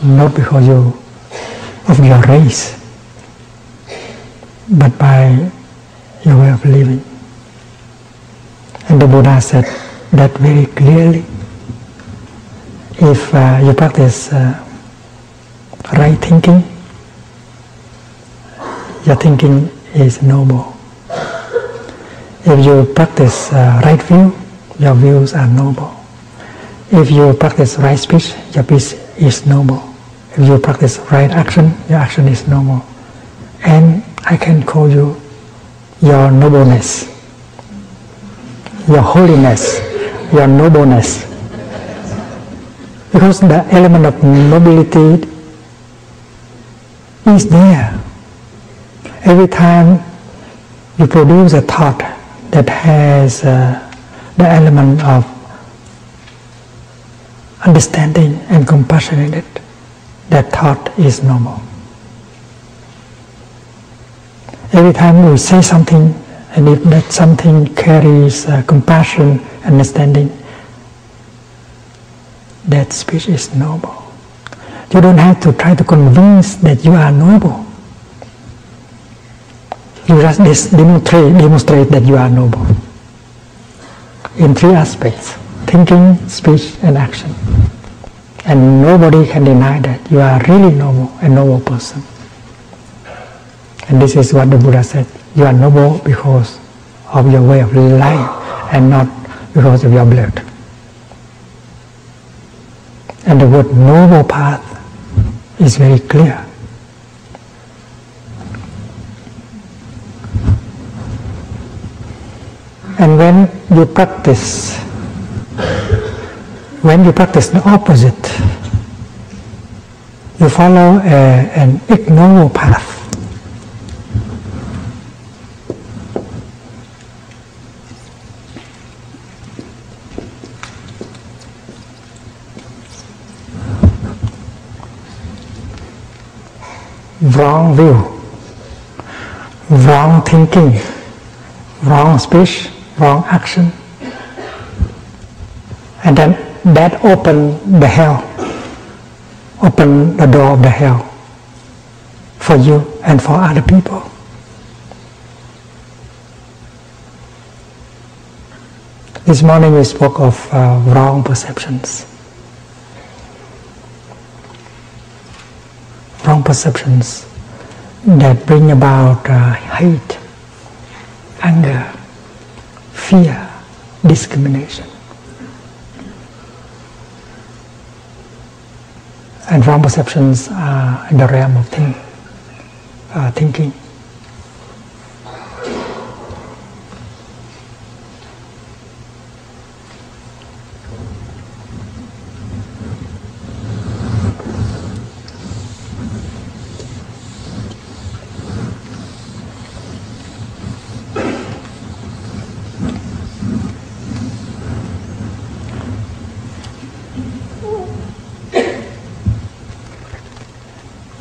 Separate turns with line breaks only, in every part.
not because of your race, but by your way of living. And the Buddha said that very clearly. If you practice right thinking, your thinking is noble. If you practice right view, your views are noble. If you practice right speech, your speech is noble. If you practice right action, your action is noble. And I can call you your nobleness, your holiness, your nobleness. Because the element of nobility is there. Every time you produce a thought that has the element of understanding and compassion in it, that thought is noble. Every time we say something, and if that something carries compassion, understanding, that speech is noble. You don't have to try to convince that you are noble. You just demonstrate that you are noble in three aspects: thinking, speech, and action. And nobody can deny that you are really noble, a noble person. And this is what the Buddha said: you are noble because of your way of life and not because of your blood. And the word noble path is very clear. And when you practice the opposite, you follow an ignoble path. Wrong view, wrong thinking, wrong speech, wrong action, and then that open the door of the hell for you and for other people. This morning we spoke of wrong perceptions. Wrong perceptions that bring about hate, anger, fear, discrimination. And wrong perceptions are in the realm of thinking.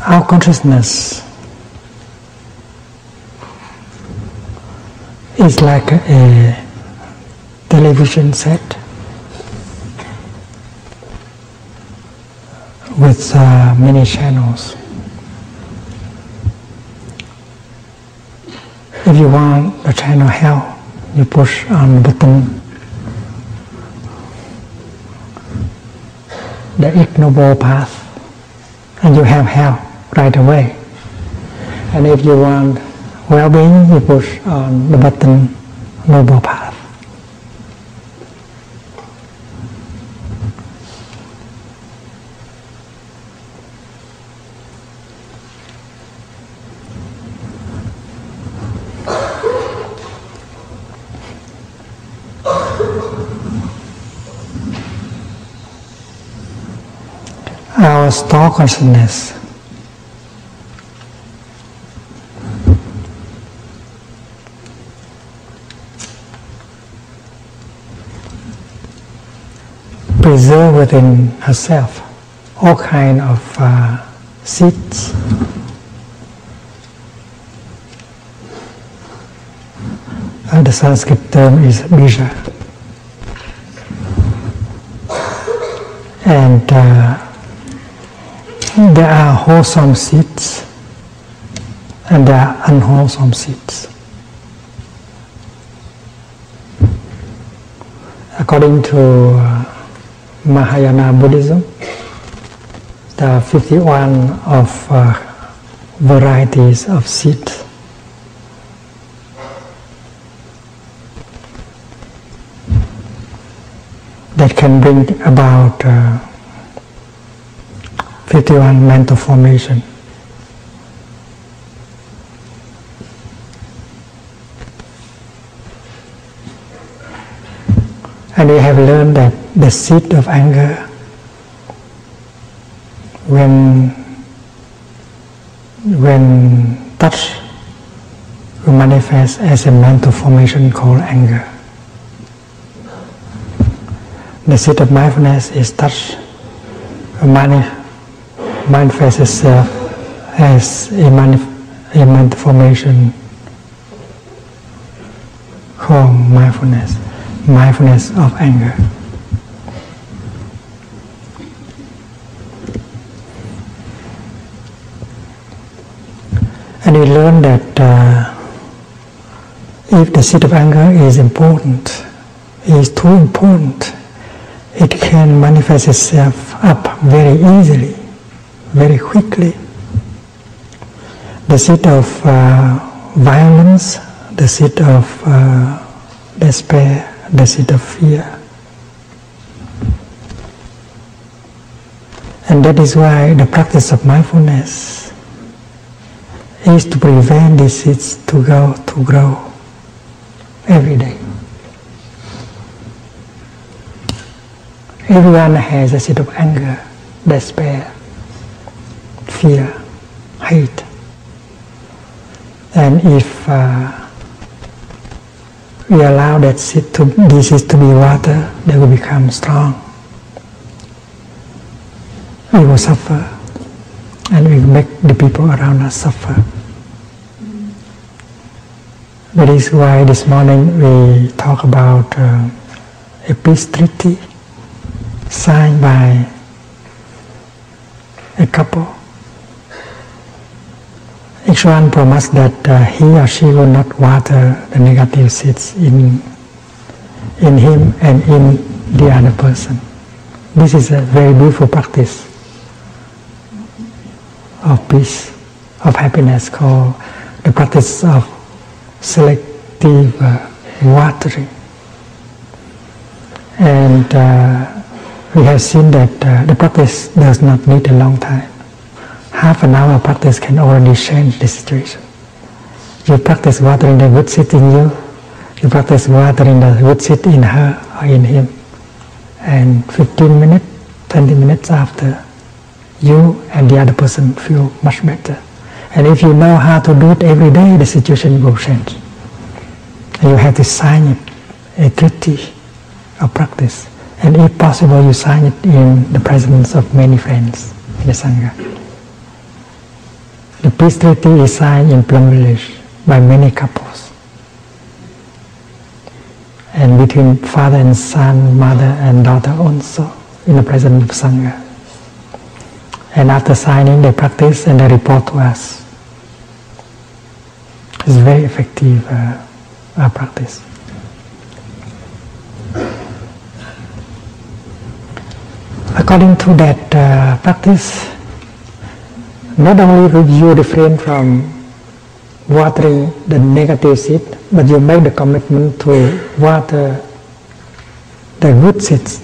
Our consciousness is like a television set with many channels. If you want the channel hell, you push on the button, the ignoble path, and you have hell right away. And if you want well-being, you push on the button noble path. Our store consciousness preserve within herself all kind of seeds. The Sanskrit term is bija. There are wholesome seeds and there are unwholesome seeds. According to Mahayana Buddhism, there are 51 of varieties of seeds. That can bring about 51 mental formation. And we have learned that the seed of anger, when touched, will manifest as a mental formation called anger. The seed of mindfulness is touched, manifests itself as a mental formation called mindfulness of anger. And we learn that if the seed of anger is important, is too important, it can manifest itself up very easily, very quickly. The seed of violence, the seed of despair, the seed of fear. And that is why the practice of mindfulness is to prevent these seeds to grow every day. Everyone has a seed of anger, despair, fear, hate. And if we allow that seed these seeds to be water, they will become strong. We will suffer, and we make the people around us suffer. That is why this morning we talk about a peace treaty signed by a couple. Each one promised that he or she will not water the negative seeds in him and in the other person. This is a very beautiful practice of peace, of happiness, called the practice of selective watering. And we have seen that the practice does not need a long time. Half an hour practice can already change the situation. You practice watering the good seed in you, you practice watering the good seed in her or in him, and 15 minutes, 20 minutes after, you and the other person feel much better. And if you know how to do it every day, the situation will change. And you have to sign it, a treaty of practice. And if possible, you sign it in the presence of many friends in the Sangha. The peace treaty is signed in Plum Village by many couples. And between father and son, mother and daughter also, in the presence of Sangha. And after signing, they practice and they report to us. It's very effective practice. According to that practice, not only will you refrain from watering the negative seed, but you make the commitment to water the good seeds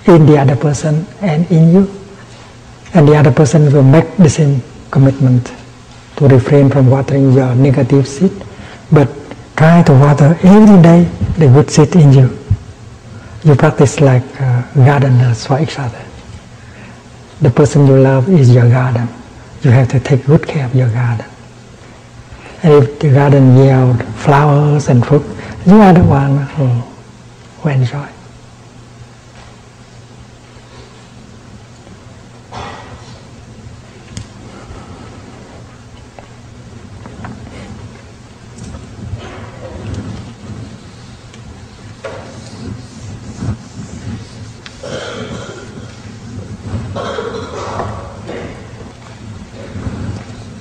in the other person and in you. And the other person will make the same commitment to refrain from watering your negative seed, but try to water every day the good seed in you. You practice like gardeners for each other. The person you love is your garden. You have to take good care of your garden. And if the garden yields flowers and fruit, you are the one who enjoy.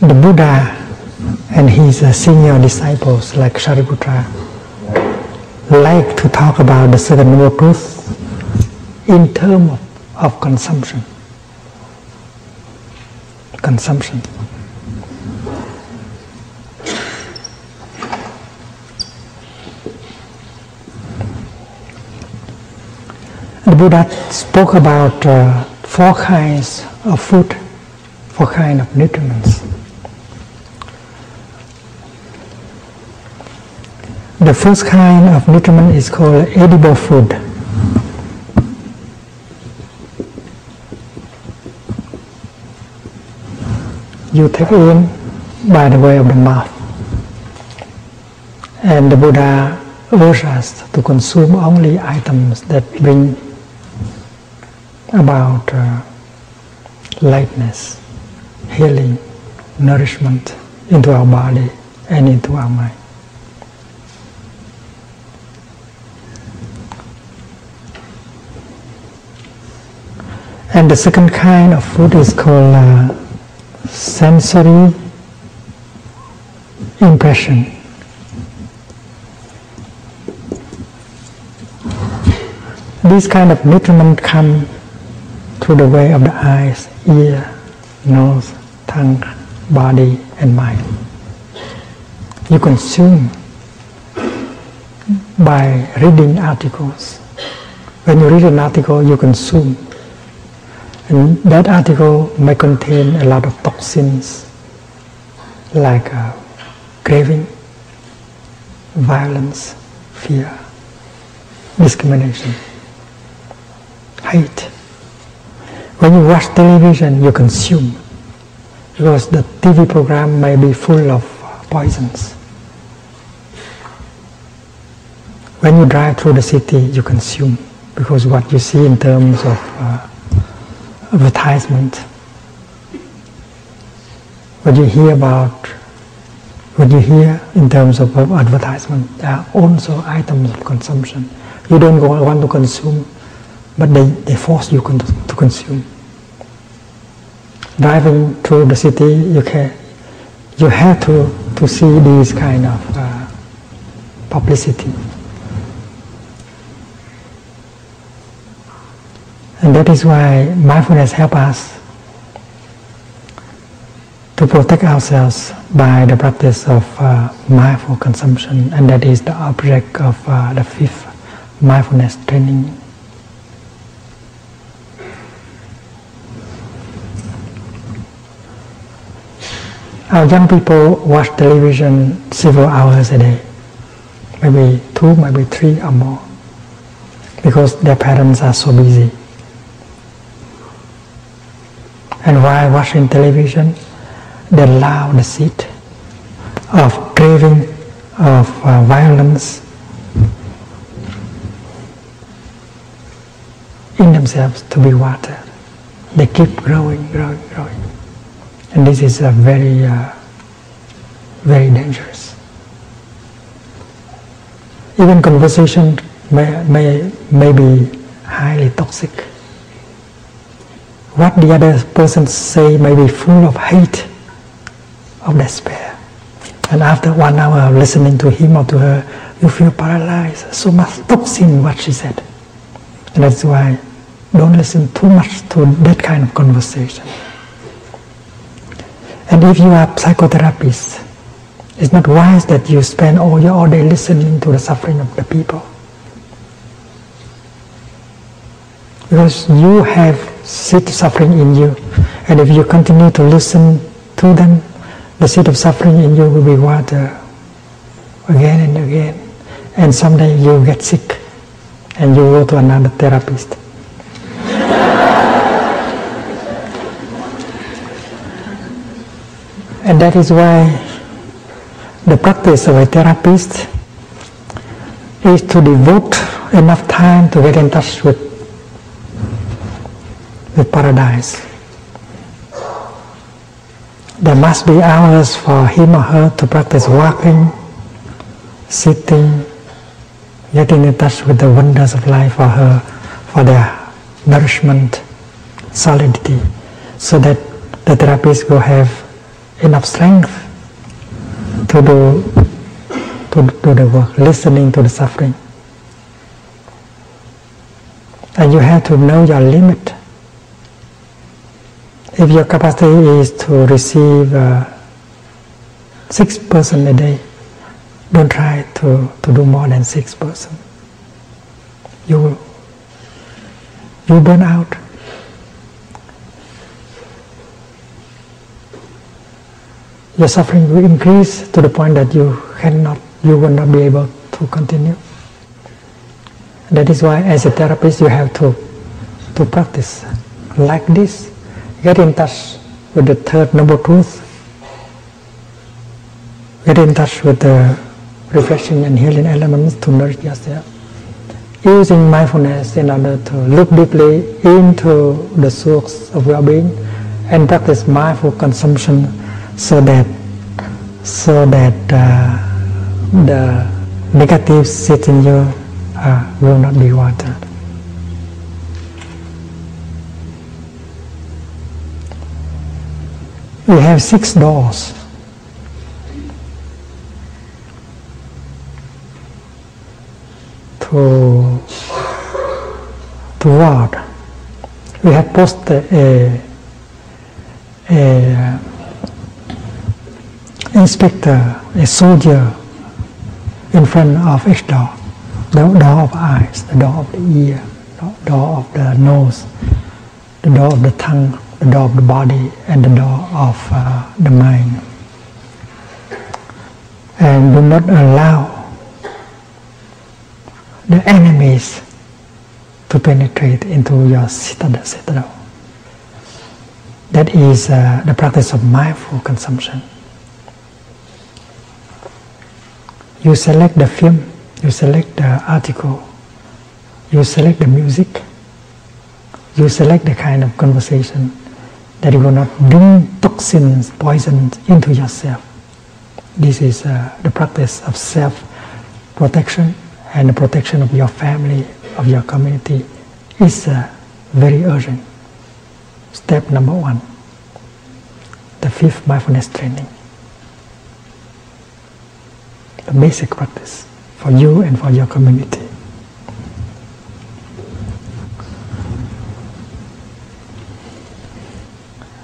the Buddha and his senior disciples like Shariputra like to talk about the Seven Noble Truths in terms of consumption. Consumption. The Buddha spoke about 4 kinds of food, 4 kinds of nutriments. The first kind of nutriment is called edible food. You take in by the way of the mouth. And the Buddha urges us to consume only items that bring about lightness, healing, nourishment into our body and into our mind. And the second kind of food is called sensory impression. These kind of nutriment come through the way of the eyes, ear, nose, tongue, body and mind. You consume by reading articles. When you read an article, you consume. And that article may contain a lot of toxins like craving, violence, fear, discrimination, hate. When you watch television, you consume, because the TV program may be full of poisons. When you drive through the city, you consume, because what you see in terms of advertisement, what you hear in terms of advertisement, are also items of consumption. You don't want to consume, but they force you to consume. Driving through the city, you have to see these kind of publicity. And that is why mindfulness helps us to protect ourselves by the practice of mindful consumption, and that is the object of the 5th mindfulness training. Our young people watch television several hours a day, maybe 2, maybe 3 or more, because their parents are so busy. And while watching television, they allow the seed of craving, of violence in themselves to be watered. They keep growing. And this is very dangerous. Even conversation may be highly toxic. What the other person say may be full of hate, of despair. And after 1 hour of listening to him or to her, you feel paralyzed, so much toxin in what she said. And that's why don't listen too much to that kind of conversation. And if you are a psychotherapist, it's not wise that you spend all day listening to the suffering of the people. Because you have seed of suffering in you, and if you continue to listen to them, the seed of suffering in you will be watered again and again, and someday you get sick and you go to another therapist. And that is why the practice of a therapist is to devote enough time to get in touch with paradise. There must be hours for him or her to practice walking, sitting, getting in touch with the wonders of life for her, for their nourishment, solidity, so that the therapist will have enough strength to do the work, listening to the suffering. And you have to know your limit. If your capacity is to receive 6% a day, don't try to do more than 6%. You burn out. Your suffering will increase to the point that you will not be able to continue. That is why, as a therapist, you have to practice like this. Get in touch with the third noble truth. Get in touch with the refreshing and healing elements to nourish yourself. Using mindfulness in order to look deeply into the source of well-being and practice mindful consumption so that the negative seeds in you will not be watered. We have 6 doors. Toward. We have posted a inspector, a soldier in front of each door. The door of eyes, the door of the ear, the door of the nose, the door of the tongue, the door of the body, and the door of the mind. And do not allow the enemies to penetrate into your citadel. That is the practice of mindful consumption. You select the film, you select the article, you select the music, you select the kind of conversation that will not bring toxins, poisons into yourself. This is the practice of self-protection, and the protection of your family, of your community is very urgent. Step number 1, the 5th mindfulness training. The basic practice for you and for your community.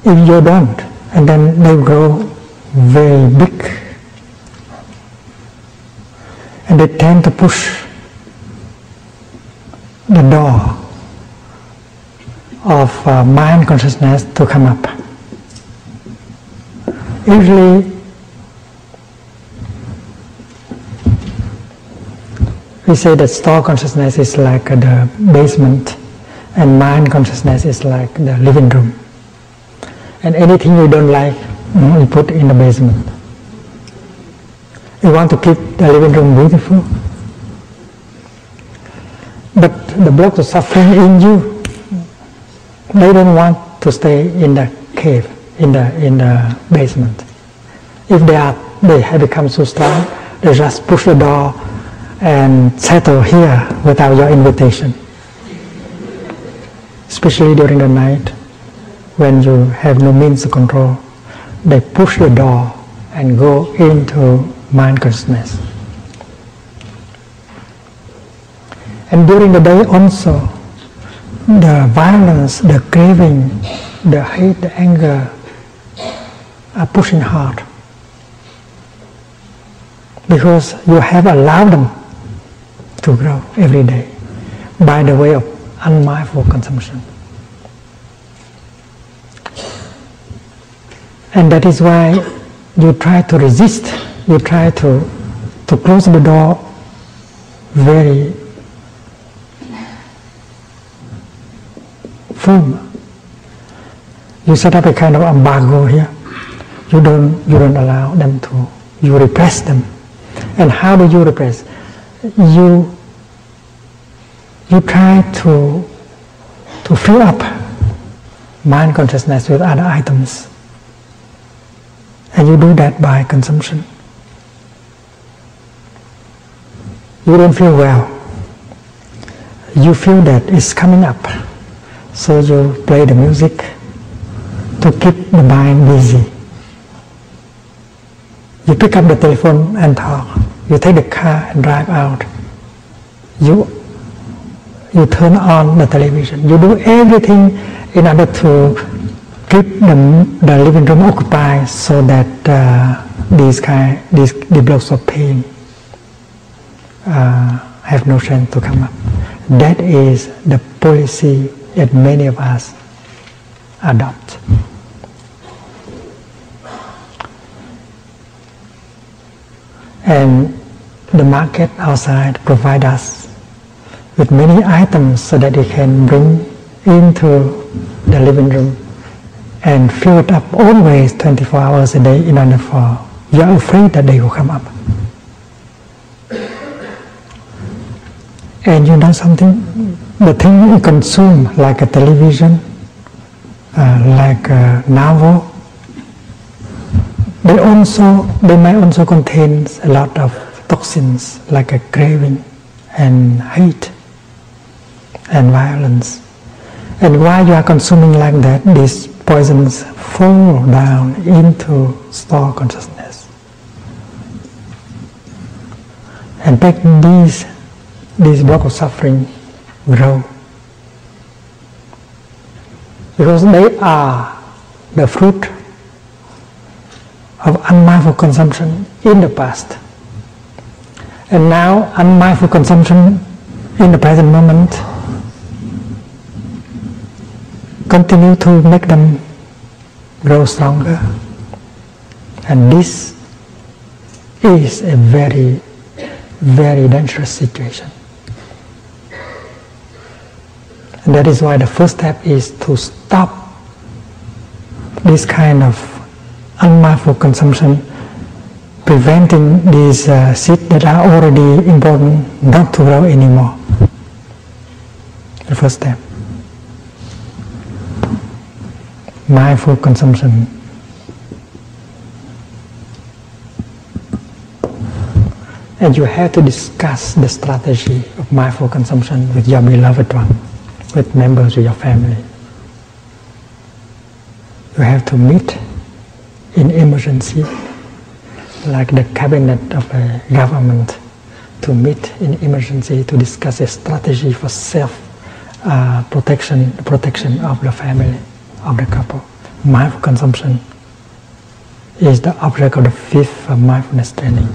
If you don't, and then they grow very big, and they tend to push the door of mind consciousness to come up. Usually, we say that store consciousness is like the basement, and mind consciousness is like the living room. And anything you don't like, you put in the basement. You want to keep the living room beautiful, but the blocks of suffering in you, they don't want to stay in the cave, in the basement. If they have become so strong, they just push the door and settle here without your invitation. Especially during the night, when you have no means to control, they push the door and go into mind consciousness. And during the day also, the violence, the craving, the hate, the anger are pushing hard, because you have allowed them to grow every day by the way of unmindful consumption. And that is why you try to resist, you try to close the door very firm. You set up a kind of embargo here. You don't allow them to, you repress them. And how do you repress? You try to fill up mind consciousness with other items. And you do that by consumption. You don't feel well. You feel that it's coming up. So you play the music to keep the mind busy. You pick up the telephone and talk. You take the car and drive out. You turn on the television. You do everything in order to keep the living room occupied so that these blocks of pain have no chance to come up. That is the policy that many of us adopt. And the market outside provides us with many items so that they can bring into the living room and fill it up always 24 hours a day in order for you're afraid that they will come up. And you know something, the thing you consume like a television, like a novel, they may also contain a lot of toxins like a craving and hate and violence. And while you are consuming like that, these poisons fall down into store consciousness and make these blocks of suffering grow, because they are the fruit of unmindful consumption in the past. And now unmindful consumption in the present moment continue to make them grow stronger. And this is a very, very dangerous situation. And that is why the first step is to stop this kind of unmindful consumption, preventing these seeds that are already important not to grow anymore. The first step. Mindful consumption. And you have to discuss the strategy of mindful consumption with your beloved one, with members of your family. You have to meet in emergency, like the cabinet of a government, to meet in emergency to discuss a strategy for self-protection of the family, of the couple. Mindful consumption is the object of the fifth mindfulness training.